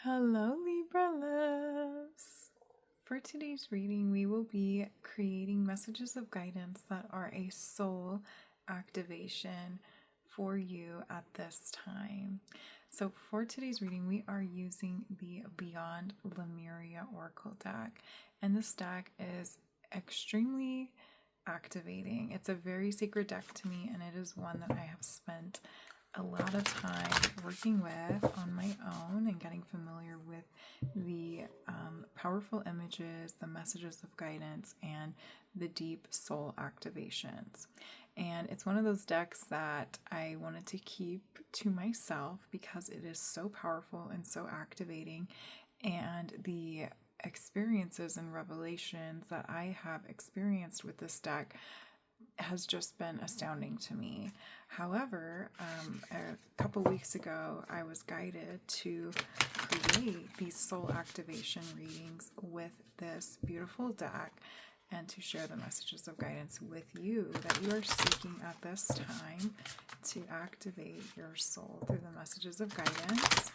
Hello, Libra loves. For today's reading, we will be creating messages of guidance that are a soul activation for you at this time. So, for today's reading, we are using the Beyond Lemuria Oracle deck, and this deck is extremely activating. It's a very sacred deck to me, and it is one that I have spent a lot of time working with on my own and getting familiar with the powerful images, the messages of guidance, and the deep soul activations. And it's one of those decks that I wanted to keep to myself because it is so powerful and so activating. And the experiences and revelations that I have experienced with this deck has just been astounding to me. However, a couple weeks ago, I was guided to create these soul activation readings with this beautiful deck and to share the messages of guidance with you that you are seeking at this time to activate your soul through the messages of guidance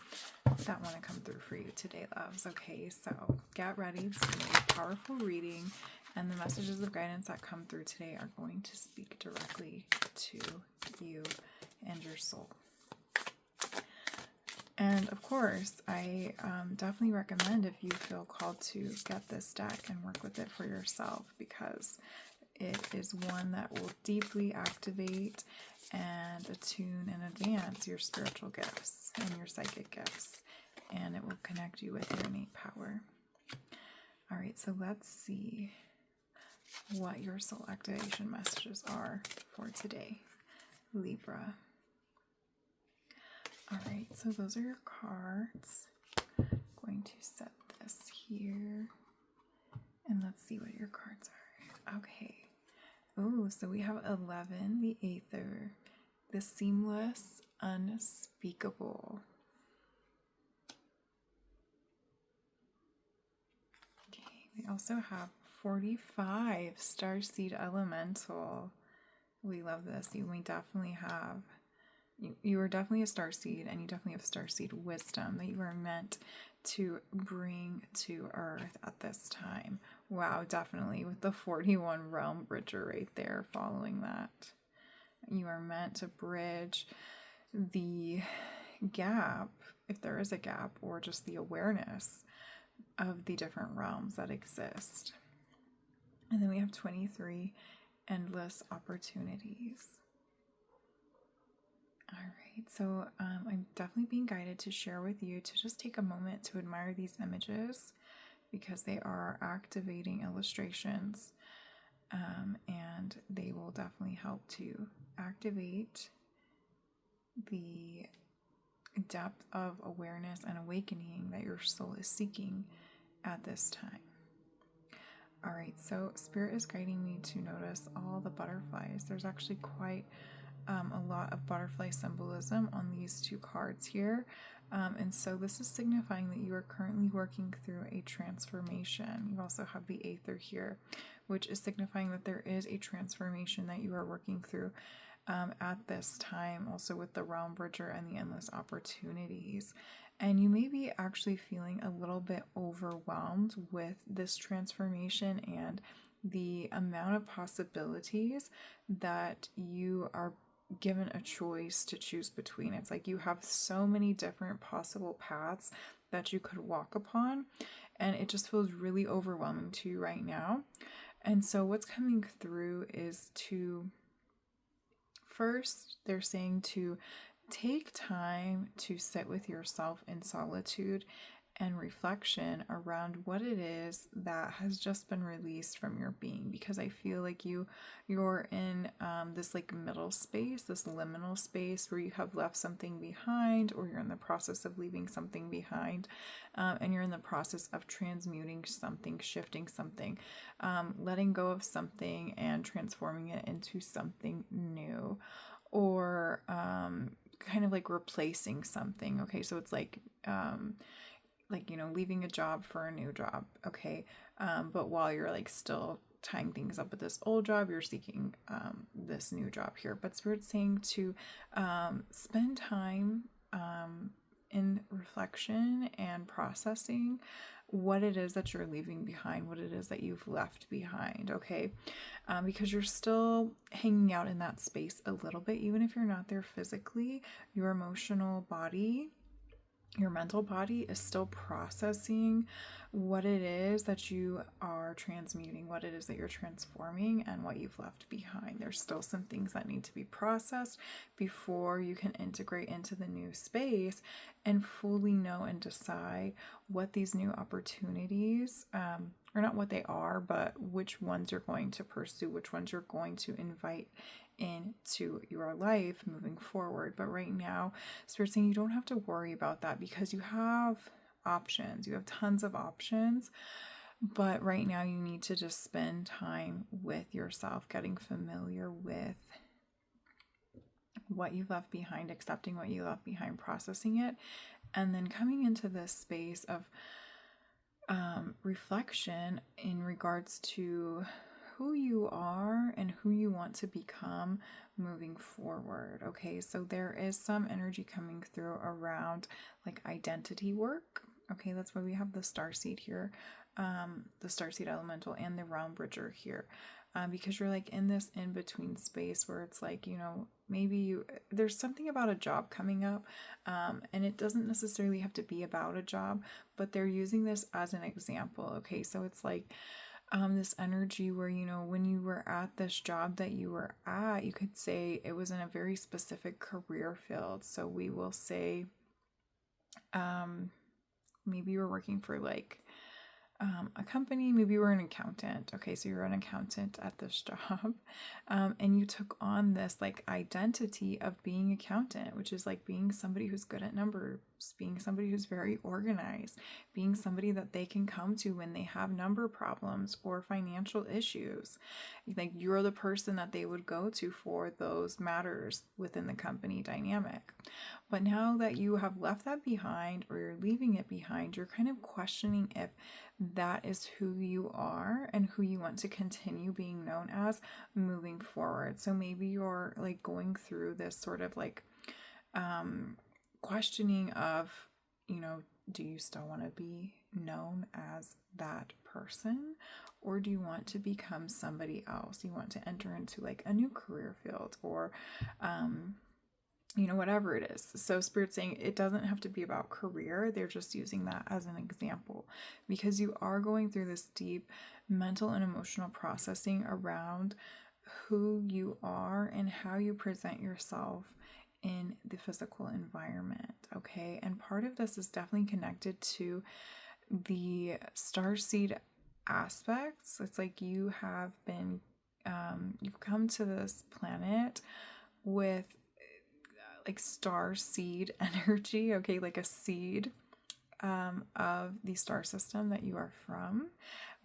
that want to come through for you today, loves. Okay, so get ready. It's going to be a powerful reading, and the messages of guidance that come through today are going to speak directly to you and your soul. And of course, I definitely recommend, if you feel called to get this deck and work with it for yourself, because it is one that will deeply activate and attune and advance your spiritual gifts and your psychic gifts, and it will connect you with your innate power. All right, so let's see what your soul activation messages are for today, Libra. All right, so those are your cards. I'm going to set this here, and let's see what your cards are. Okay. Oh, so we have 11, the Aether, the Seamless, Unspeakable. Okay, we also have 45, Starseed Elemental. We love this. We definitely have, you are definitely a starseed, and you definitely have starseed wisdom that you are meant to bring to Earth at this time. Wow, definitely, with the 41 realm bridger right there following that. You are meant to bridge the gap, if there is a gap, or just the awareness of the different realms that exist. And then we have 23, endless opportunities. All right, so I'm definitely being guided to share with you to just take a moment to admire these images, because they are activating illustrations, and they will definitely help to activate the depth of awareness and awakening that your soul is seeking at this time. All right, so Spirit is guiding me to notice all the butterflies. There's actually quite a lot of butterfly symbolism on these two cards here. And so this is signifying that you are currently working through a transformation. You also have the Aether here, which is signifying that there is a transformation that you are working through at this time, also with the Realm Bridger and the endless opportunities. And you may be actually feeling a little bit overwhelmed with this transformation and the amount of possibilities that you are given a choice to choose between. It's like you have so many different possible paths that you could walk upon, and it just feels really overwhelming to you right now. And so what's coming through is to, first, they're saying to take time to sit with yourself in solitude and reflection around what it is that has just been released from your being, because I feel like you're in this like middle space, this liminal space where you have left something behind, or you're in the process of leaving something behind, and you're in the process of transmuting something, shifting something, letting go of something and transforming it into something new, or kind of like replacing something. Okay, so it's like leaving a job for a new job. Okay, but while you're like still tying things up with this old job, you're seeking this new job here. But Spirit's saying to spend time in reflection and processing what it is that you're leaving behind, what it is that you've left behind, okay? Because you're still hanging out in that space a little bit, even if you're not there physically. Your emotional body, your mental body is still processing what it is that you are transmuting, what it is that you're transforming, and what you've left behind. There's still some things that need to be processed before you can integrate into the new space and fully know and decide what these new opportunities, or not what they are, but which ones you're going to pursue, which ones you're going to invite into your life moving forward. But right now, Spirit's saying you don't have to worry about that because you have options. You have tons of options. But right now, you need to just spend time with yourself, getting familiar with what you've left behind, accepting what you left behind, processing it, and then coming into this space of reflection in regards to who you are and who you want to become moving forward. Okay, so there is some energy coming through around like identity work. Okay, that's why we have the starseed here, the starseed elemental and the realm bridger here. Because you're like in this in-between space where it's like, you know, maybe there's something about a job coming up, and it doesn't necessarily have to be about a job, but they're using this as an example. Okay, so it's like this energy where, you know, when you were at this job that you were at, you could say it was in a very specific career field. So we will say maybe you were working for like a company, maybe you were an accountant. Okay, so you're an accountant at this job, and you took on this like identity of being accountant, which is like being somebody who's good at numbers, being somebody who's very organized, being somebody that they can come to when they have number problems or financial issues. Like you're the person that they would go to for those matters within the company dynamic. But now that you have left that behind or you're leaving it behind, you're kind of questioning if that is who you are and who you want to continue being known as moving forward. So maybe you're like going through this sort of like questioning of, you know, do you still want to be known as that person, or do you want to become somebody else? You want to enter into like a new career field, or you know, whatever it is. So Spirit's saying it doesn't have to be about career. They're just using that as an example because you are going through this deep mental and emotional processing around who you are and how you present yourself in the physical environment. Okay. And part of this is definitely connected to the starseed aspects. It's like you have been, you've come to this planet with like star seed energy, okay, like a seed of the star system that you are from.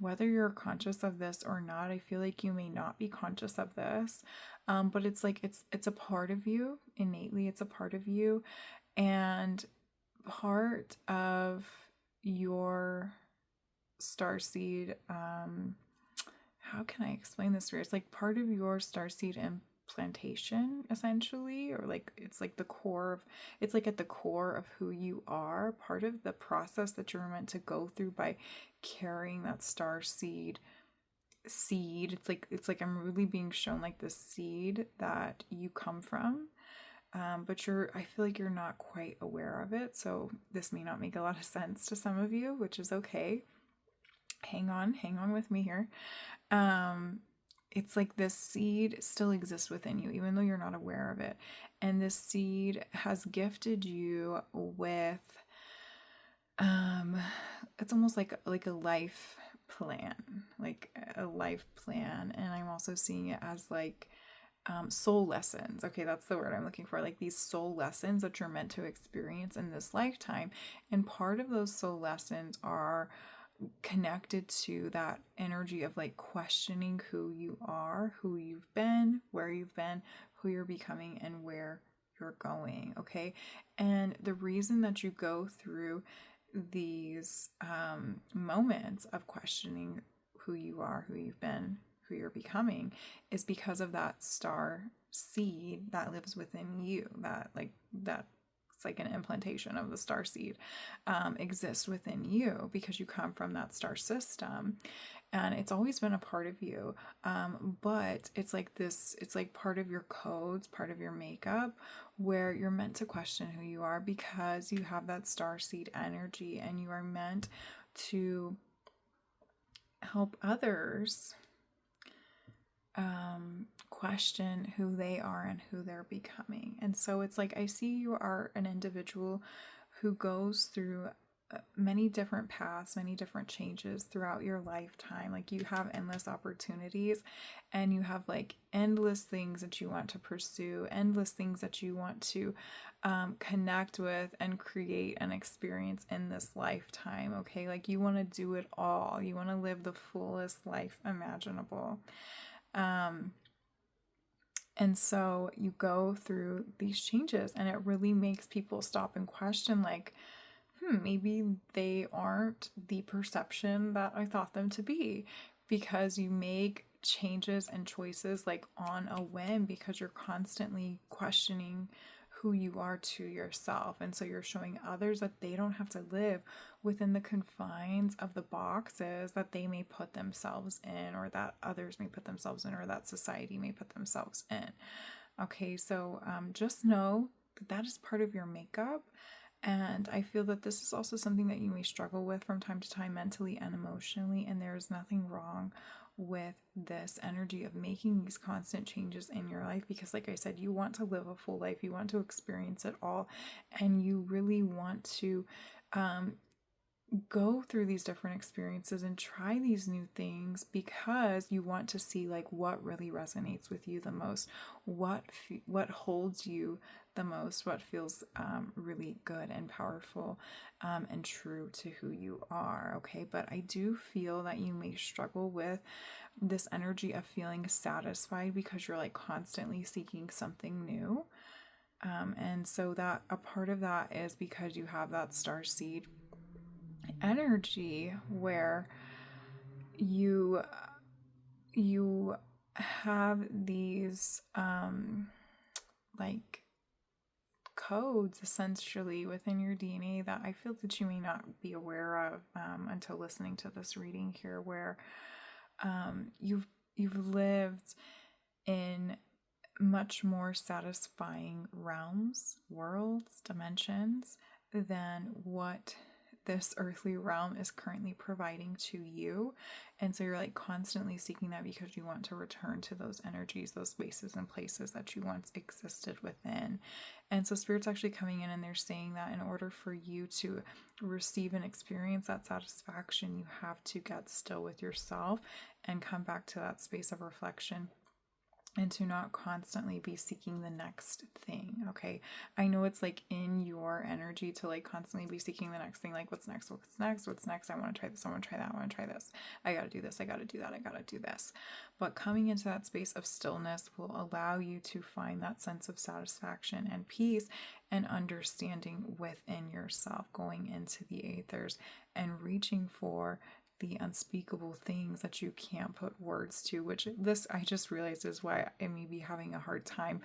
Whether you're conscious of this or not, I feel like you may not be conscious of this, but it's like it's a part of you innately. It's a part of you, and part of your star seed. How can I explain this? It's like part of your star seed implantation essentially, or like it's like the core of, it's like at the core of who you are, part of the process that you're meant to go through by carrying that star seed. It's like I'm really being shown like the seed that you come from, but I feel like you're not quite aware of it, so this may not make a lot of sense to some of you, which is okay. Hang on with me here. It's like this seed still exists within you, even though you're not aware of it. And this seed has gifted you with, it's almost like a life plan, like a life plan. And I'm also seeing it as like soul lessons. Okay, that's the word I'm looking for. Like these soul lessons that you're meant to experience in this lifetime. And part of those soul lessons are connected to that energy of like questioning who you are, who you've been, where you've been, who you're becoming, and where you're going. Okay. And the reason that you go through these moments of questioning who you are, who you've been, who you're becoming is because of that star seed that lives within you, that It's like an implantation of the star seed exists within you because you come from that star system, and it's always been a part of you. But it's like this, it's like part of your codes, part of your makeup, where you're meant to question who you are because you have that star seed energy, and you are meant to help others question who they are and who they're becoming. And so it's like, I see you are an individual who goes through many different paths, many different changes throughout your lifetime. Like, you have endless opportunities, and you have like endless things that you want to pursue, endless things that you want to connect with and create and experience in this lifetime. Okay, like, you want to do it all. You want to live the fullest life imaginable. And so you go through these changes, and it really makes people stop and question, like, maybe they aren't the perception that I thought them to be, because you make changes and choices like on a whim, because you're constantly questioning who you are to yourself. And so you're showing others that they don't have to live within the confines of the boxes that they may put themselves in, or that others may put themselves in, or that society may put themselves in. Okay, so just know that that is part of your makeup. And I feel that this is also something that you may struggle with from time to time, mentally and emotionally. And there is nothing wrong with this energy of making these constant changes in your life, because like I said, you want to live a full life, you want to experience it all, and you really want to go through these different experiences and try these new things, because you want to see like what really resonates with you the most, what holds you the most, what feels really good and powerful and true to who you are. Okay, but I do feel that you may struggle with this energy of feeling satisfied, because you're like constantly seeking something new. And so that a part of that is because you have that star seed energy, where you have these like codes essentially within your DNA that I feel that you may not be aware of until listening to this reading here, where you've lived in much more satisfying realms, worlds, dimensions than what this earthly realm is currently providing to you. And so you're like constantly seeking that, because you want to return to those energies, those spaces and places that you once existed within. And so Spirit's actually coming in, and they're saying that in order for you to receive and experience that satisfaction, you have to get still with yourself and come back to that space of reflection, and to not constantly be seeking the next thing. Okay, I know it's like in your energy to like constantly be seeking the next thing, like what's next, I want to try this, I want to try that, I want to try this, I got to do this, I got to do that, I got to do this. But coming into that space of stillness will allow you to find that sense of satisfaction and peace and understanding within yourself, going into the ethers and reaching for the unspeakable things that you can't put words to, which this I just realized is why I may be having a hard time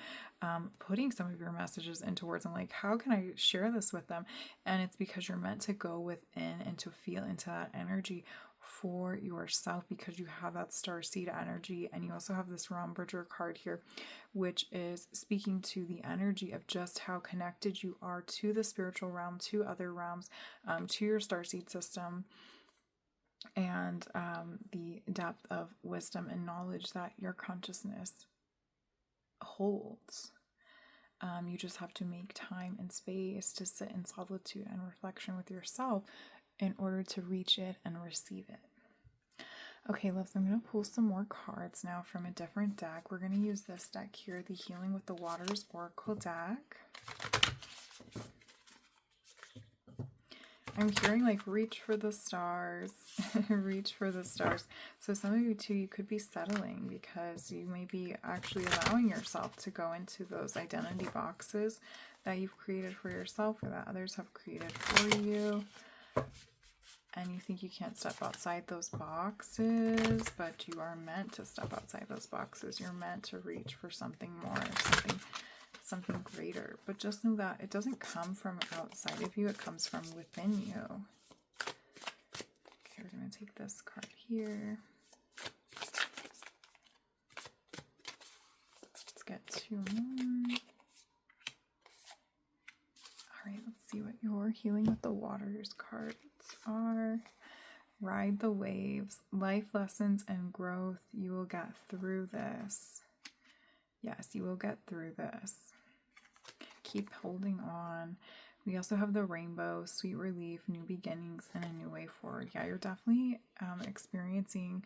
putting some of your messages into words. I'm like, how can I share this with them? And it's because you're meant to go within and to feel into that energy for yourself, because you have that star seed energy, and you also have this Realm Bridger card here, which is speaking to the energy of just how connected you are to the spiritual realm, to other realms, to your star seed system, and the depth of wisdom and knowledge that your consciousness holds. You just have to make time and space to sit in solitude and reflection with yourself in order to reach it and receive it. Okay, loves, I'm going to pull some more cards now from a different deck. We're going to use this deck here, the Healing with the Waters Oracle deck. I'm hearing like reach for the stars, reach for the stars. So some of you too, you could be settling, because you may be actually allowing yourself to go into those identity boxes that you've created for yourself, or that others have created for you. And you think you can't step outside those boxes, but you are meant to step outside those boxes. You're meant to reach for something more, something greater. But just know that it doesn't come from outside of you, it comes from within you. Okay, we're going to take this card here. Let's get 2 more. Alright, let's see what your Healing with the Waters cards are. Ride the waves, life lessons and growth. You will get through this. Yes, you will get through this. Keep holding on. We also have the rainbow, sweet relief, new beginnings, and a new way forward. Yeah, you're definitely experiencing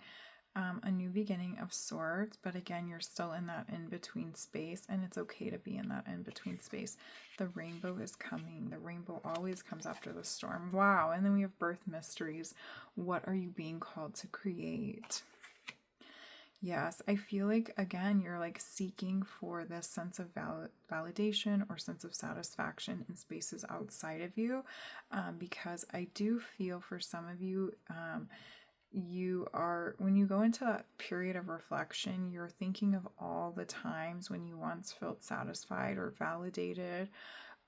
a new beginning of sorts, but again, you're still in that in-between space, and it's okay to be in that in-between space. The rainbow is coming. The rainbow always comes after the storm. Wow. And then we have birth mysteries. What are you being called to create? Yes, I feel like, again, you're like seeking for this sense of validation or sense of satisfaction in spaces outside of you, because I do feel for some of you, when you go into that period of reflection, you're thinking of all the times when you once felt satisfied or validated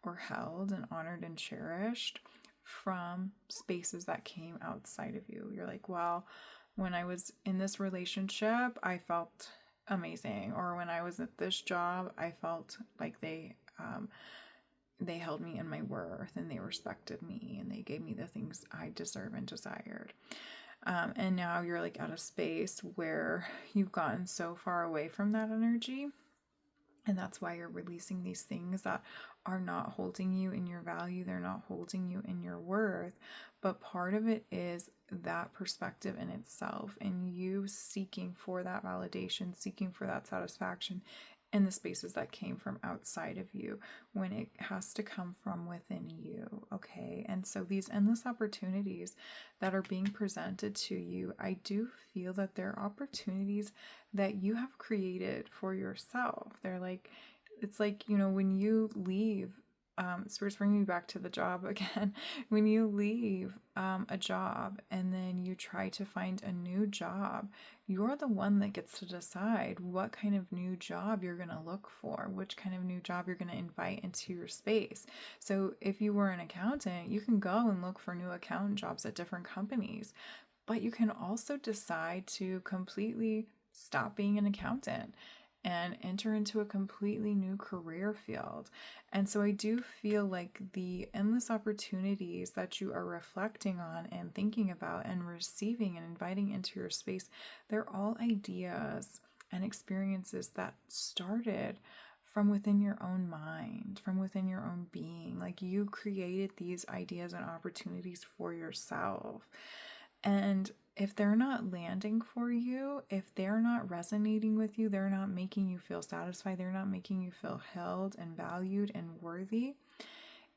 or held and honored and cherished from spaces that came outside of you. You're like, well, when I was in this relationship, I felt amazing. Or when I was at this job, I felt like they held me in my worth and they respected me and they gave me the things I deserve and desired. And now you're like at a space where you've gotten so far away from that energy. And that's why you're releasing these things that are not holding you in your value. They're not holding you in your worth. But part of it is that perspective in itself and you seeking for that validation, seeking for that satisfaction in the spaces that came from outside of you when it has to come from within you. Okay. And so these endless opportunities that are being presented to you, I do feel that they're opportunities that you have created for yourself. They're like, it's like, when you leave, Spirit's bringing me back to the job again. When you leave a job and then you try to find a new job, you're the one that gets to decide what kind of new job you're going to look for, which kind of new job you're going to invite into your space. So if you were an accountant, you can go and look for new accountant jobs at different companies, but you can also decide to completely stop being an accountant and enter into a completely new career field. And so I do feel like the endless opportunities that you are reflecting on and thinking about and receiving and inviting into your space, they're all ideas and experiences that started from within your own mind, from within your own being. Like you created these ideas and opportunities for yourself. And if they're not landing for you, if they're not resonating with you, they're not making you feel satisfied, they're not making you feel held and valued and worthy,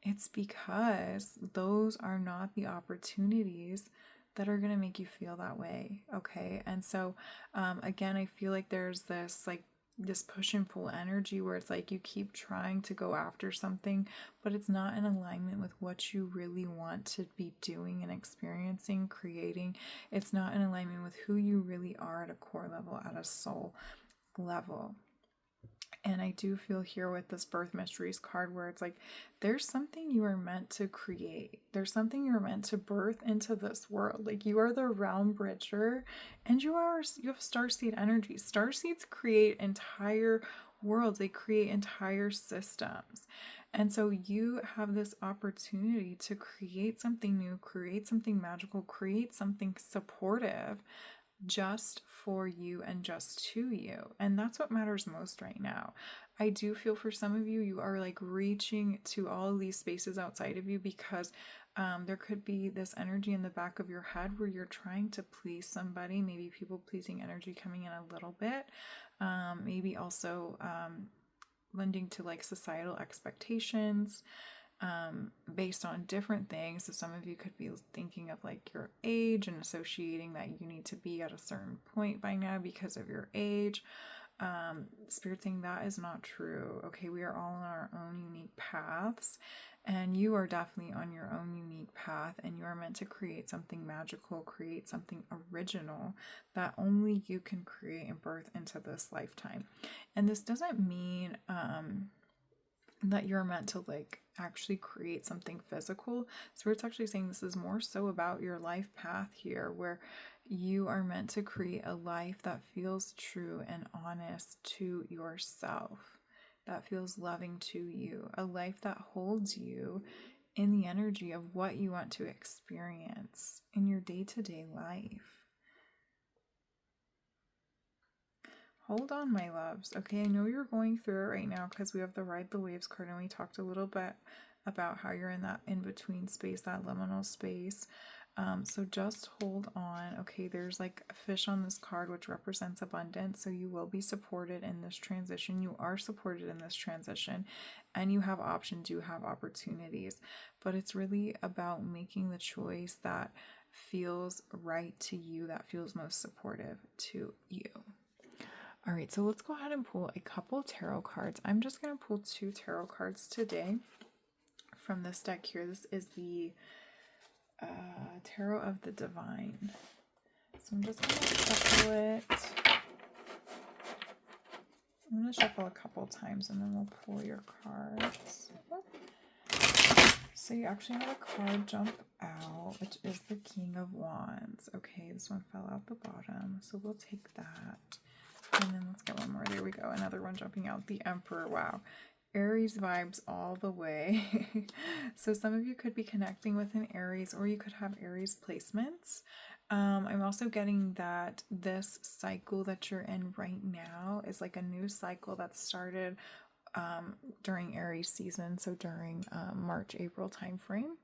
it's because those are not the opportunities that are going to make you feel that way. Okay. And so, again, I feel like there's this push and pull energy where it's like you keep trying to go after something, but it's not in alignment with what you really want to be doing and experiencing, creating. It's not in alignment with who you really are at a core level, at a soul level. And I do feel here with this Birth Mysteries card where it's like, there's something you are meant to create. There's something you're meant to birth into this world. Like you are the realm bridger and you have starseed energy. Starseeds create entire worlds. They create entire systems. And so you have this opportunity to create something new, create something magical, create something supportive just for you and just to you. And that's what matters most right now. I do feel for some of you, you are like reaching to all these spaces outside of you because there could be this energy in the back of your head where you're trying to please somebody, maybe people pleasing energy coming in a little bit, maybe also lending to like societal expectations, based on different things. So some of you could be thinking of like your age and associating that you need to be at a certain point by now because of your age. Spirit saying that is not true. Okay, we are all on our own unique paths, and you are definitely on your own unique path, and you are meant to create something magical, create something original that only you can create and birth into this lifetime. And this doesn't mean that you're meant to like actually create something physical. So it's actually saying this is more so about your life path here, where you are meant to create a life that feels true and honest to yourself, that feels loving to you, a life that holds you in the energy of what you want to experience in your day-to-day life. Hold on, my loves. Okay, I know you're going through it right now because we have the Ride the Waves card, and we talked a little bit about how you're in that in-between space, that liminal space. So just hold on. Okay, there's like a fish on this card, which represents abundance. So you will be supported in this transition. You are supported in this transition, and you have options, you have opportunities. But it's really about making the choice that feels right to you, that feels most supportive to you. All right, so let's go ahead and pull a couple tarot cards. I'm just going to pull 2 tarot cards today from this deck here. This is the Tarot of the Divine. So I'm just going to shuffle it. I'm going to shuffle a couple times and then we'll pull your cards. So you actually have a card jump out, which is the King of Wands. Okay, this one fell out the bottom, so we'll take that. And then let's get one more. There we go. Another one jumping out. The Emperor. Wow. Aries vibes all the way. So some of you could be connecting with an Aries, or you could have Aries placements. I'm also getting that this cycle that you're in right now is like a new cycle that started during Aries season. So during March, April timeframe.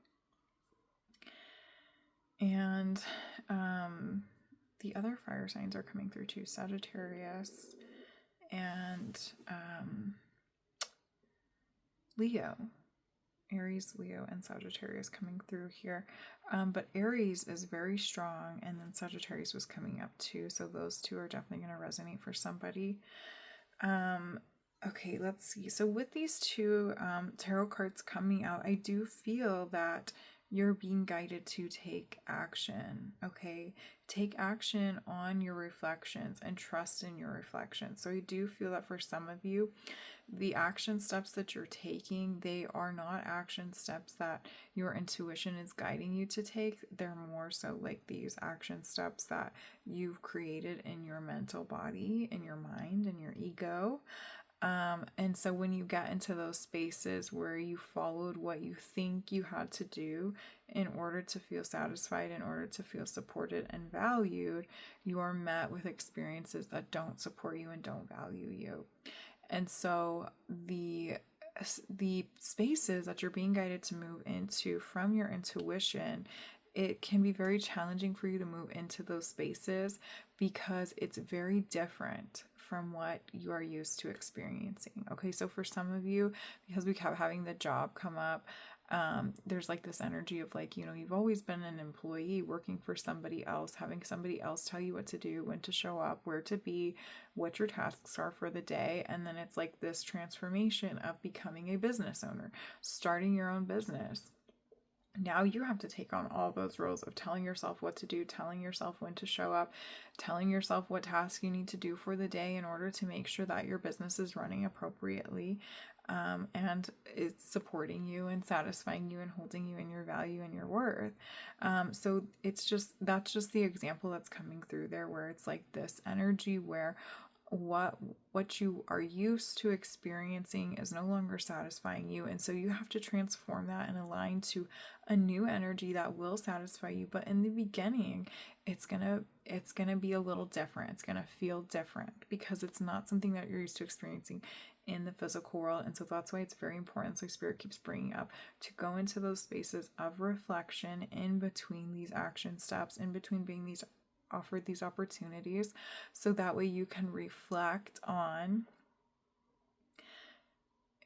And the other fire signs are coming through too. Sagittarius and Leo. Aries, Leo, and Sagittarius coming through here. But Aries is very strong, and then Sagittarius was coming up too. So those two are definitely going to resonate for somebody. Okay, let's see. So with these 2 tarot cards coming out, I do feel that you're being guided to take action. Okay, take action on your reflections and trust in your reflections. So I do feel that for some of you, the action steps that you're taking, they are not action steps that your intuition is guiding you to take. They're more so like these action steps that you've created in your mental body, in your mind, in your ego. And so when you get into those spaces where you followed what you think you had to do in order to feel satisfied, in order to feel supported and valued, you are met with experiences that don't support you and don't value you. And so the spaces that you're being guided to move into from your intuition, it can be very challenging for you to move into those spaces because it's very different from what you are used to experiencing. Okay, so for some of you, because we kept having the job come up, there's like this energy of like, you've always been an employee working for somebody else, having somebody else tell you what to do, when to show up, where to be, what your tasks are for the day. And then it's like this transformation of becoming a business owner, starting your own business. Now you have to take on all those roles of telling yourself what to do, telling yourself when to show up, telling yourself what tasks you need to do for the day in order to make sure that your business is running appropriately, and it's supporting you and satisfying you and holding you in your value and your worth. So that's just the example that's coming through there, where it's like this energy where what you are used to experiencing is no longer satisfying you, and so you have to transform that and align to a new energy that will satisfy you. But in the beginning, it's gonna be a little different. It's gonna feel different because it's not something that you're used to experiencing in the physical world. And so that's why it's very important, so Spirit keeps bringing up, to go into those spaces of reflection in between these action steps, in between being offered these opportunities, so that way you can reflect on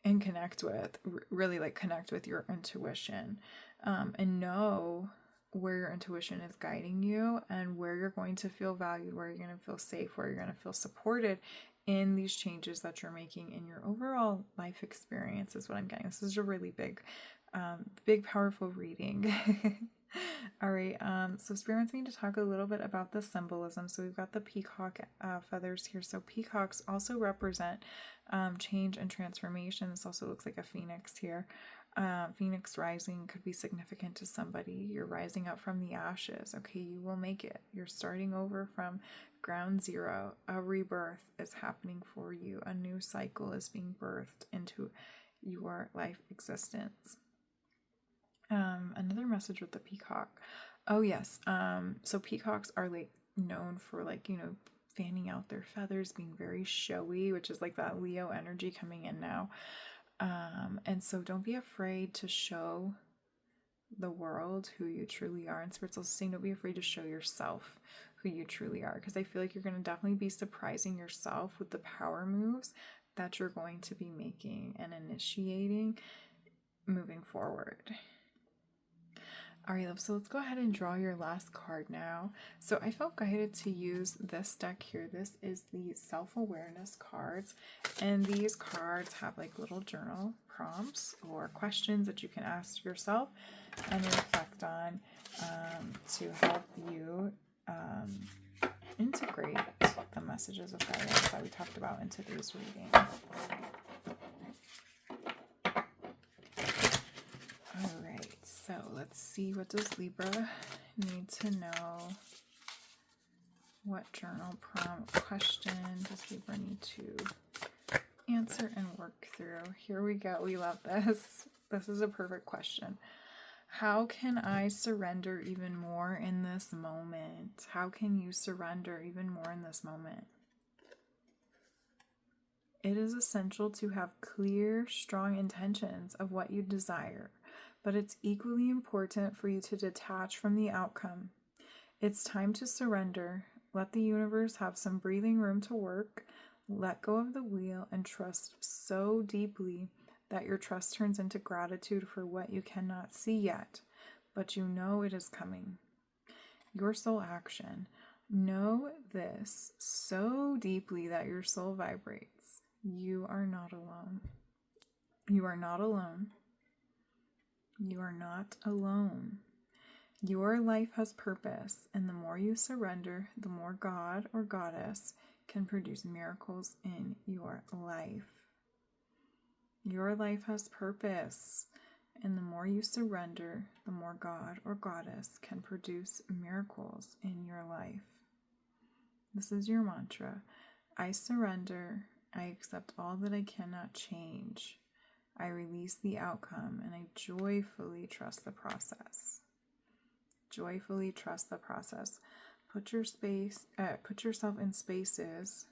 and connect with your intuition, and know where your intuition is guiding you and where you're going to feel valued, where you're going to feel safe, where you're going to feel supported in these changes that you're making in your overall life experience, is what I'm getting. This is a really big, powerful reading. All right, so Spirit wants me to talk a little bit about the symbolism. So we've got the peacock feathers here. So peacocks also represent change and transformation. This also looks like a phoenix here. Phoenix rising could be significant to somebody. You're rising up from the ashes. Okay, you will make it. You're starting over from ground zero. A rebirth is happening for you. A new cycle is being birthed into your life existence. Another message with the peacock. Oh yes. So peacocks are like known for like, fanning out their feathers, being very showy, which is like that Leo energy coming in now. And so don't be afraid to show the world who you truly are. And Spirit's also saying don't be afraid to show yourself who you truly are, because I feel like you're going to definitely be surprising yourself with the power moves that you're going to be making and initiating moving forward. All right, love, so let's go ahead and draw your last card now. So I felt guided to use this deck here. This is the self-awareness cards, and these cards have like little journal prompts or questions that you can ask yourself and reflect on to help you integrate the messages of guidance that we talked about in today's reading. Alright, so let's see, what does Libra need to know? What journal prompt question does Libra need to answer and work through? Here we go. We love this. This is a perfect question. How can I surrender even more in this moment? How can you surrender even more in this moment? It is essential to have clear, strong intentions of what you desire, but it's equally important for you to detach from the outcome. It's time to surrender. Let the universe have some breathing room to work. Let go of the wheel and trust so deeply that your trust turns into gratitude for what you cannot see yet, but you know it is coming. Your soul action. Know this so deeply that your soul vibrates. You are not alone. You are not alone. You are not alone. Your life has purpose, and the more you surrender, the more God or Goddess can produce miracles in your life. Your life has purpose, and the more you surrender, the more God or Goddess can produce miracles in your life. This is your mantra. I surrender. I accept all that I cannot change. I release the outcome, and I joyfully trust the process. Joyfully trust the process. Put yourself in spaces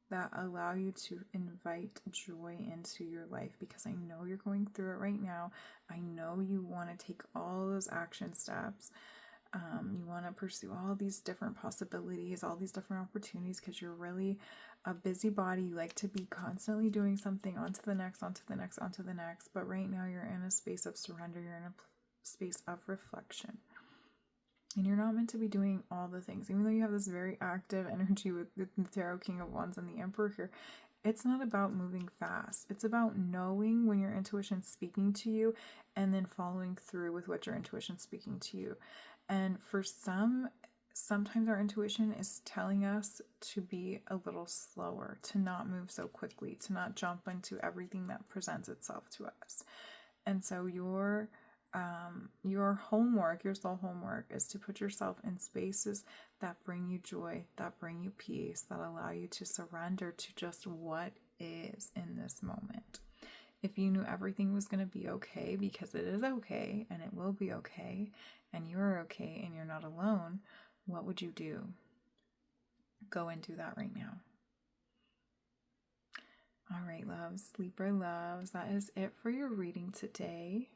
that allow you to invite joy into your life, because I know you're going through it right now. I know you want to take all those action steps. You want to pursue all these different possibilities, all these different opportunities, because you're really a busybody. You like to be constantly doing something, onto the next, onto the next, onto the next. But right now you're in a space of surrender. You're in a space of reflection. And you're not meant to be doing all the things. Even though you have this very active energy with the Tarot King of Wands and the Emperor here, it's not about moving fast. It's about knowing when your intuition's speaking to you and then following through with what your intuition's speaking to you. And for sometimes our intuition is telling us to be a little slower, to not move so quickly, to not jump into everything that presents itself to us. And so your homework, your soul homework, is to put yourself in spaces that bring you joy, that bring you peace, that allow you to surrender to just what is in this moment. If you knew everything was going to be okay, because it is okay and it will be okay, and you're okay and you're not alone, what would you do? Go and do that right now. All right, loves, Libra loves, that is it for your reading today.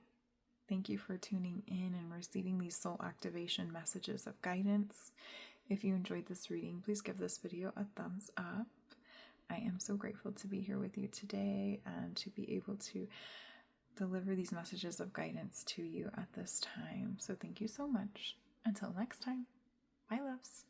Thank you for tuning in and receiving these soul activation messages of guidance. If you enjoyed this reading, please give this video a thumbs up. I am so grateful to be here with you today and to be able to deliver these messages of guidance to you at this time. So thank you so much. Until next time, bye loves.